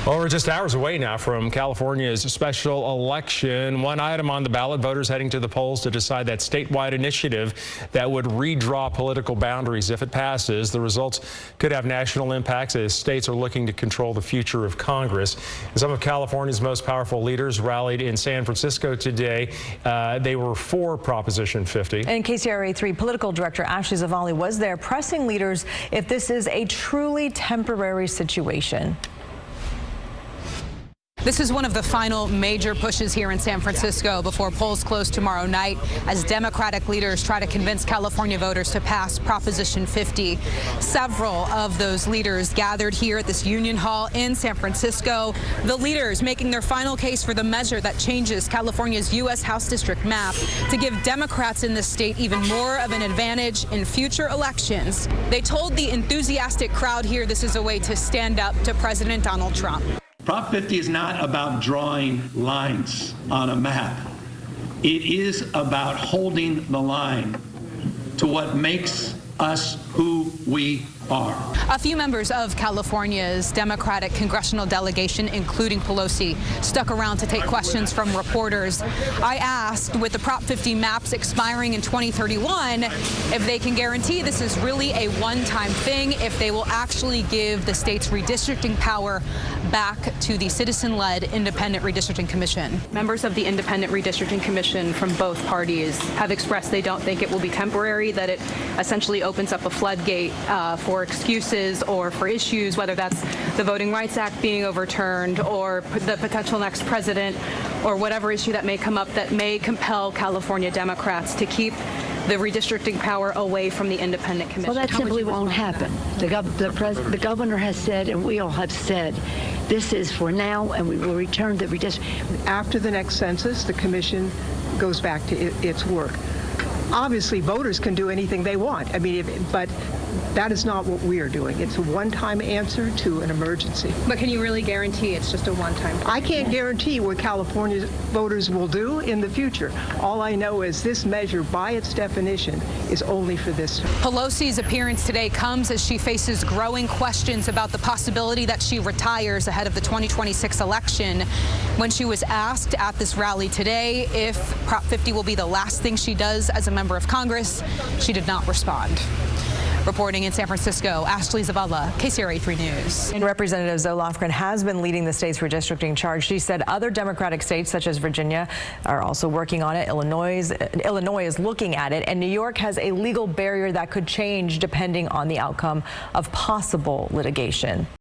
Well, we're just hours away now from California's special election. One item on the ballot, voters heading to the polls to decide that statewide initiative that would redraw political boundaries if it passes. The results could have national impacts as states are looking to control the future of Congress. And some of California's most powerful leaders rallied in San Francisco today. They were for Proposition 50. And KCRA 3 political director Ashley Zavala was there pressing leaders if this is a truly temporary situation. This is one of the final major pushes here in San Francisco before polls close tomorrow night as Democratic leaders try to convince California voters to pass Proposition 50. Several of those leaders gathered here at this Union Hall in San Francisco. The leaders making their final case for the measure that changes California's U.S. House district map to give Democrats in this state even more of an advantage in future elections. They told the enthusiastic crowd here this is a way to stand up to President Donald Trump. Prop 50 is not about drawing lines on a map. It is about holding the line to what makes us who we are. A few members of California's Democratic congressional delegation, including Pelosi, stuck around to take questions from reporters. I asked, with the Prop 50 maps expiring in 2031, if they can guarantee this is really a one-time thing, if they will actually give the state's redistricting power back to the citizen-led Independent Redistricting Commission. Members of the Independent Redistricting Commission from both parties have expressed they don't think it will be temporary, that it essentially opens up a floodgate for excuses or for issues, whether that's the Voting Rights Act being overturned or the potential next president or whatever issue that may come up that may compel California Democrats to keep the redistricting power away from the independent commission. Well, that simply won't happen. The governor has said, and we all have said, this is for now, and we will return the redistricting. After the next census, the commission goes back to its work. Obviously, voters can do anything they want. I mean, but that is not what we are doing. It's a one-time answer to an emergency. But can you really guarantee it's just a one-time? I can't guarantee what California voters will do in the future. All I know is this measure, by its definition, is only for this term. Pelosi's appearance today comes as she faces growing questions about the possibility that she retires ahead of the 2026 election. When she was asked at this rally today if Prop 50 will be the last thing she does as a member of Congress, she did not respond. Reporting in San Francisco, Ashley Zavala, KCRA 3 News. And Representative Zoe Lofgren has been leading the state's redistricting charge. She said other Democratic states, such as Virginia, are also working on it. Illinois is looking at it, and New York has a legal barrier that could change depending on the outcome of possible litigation.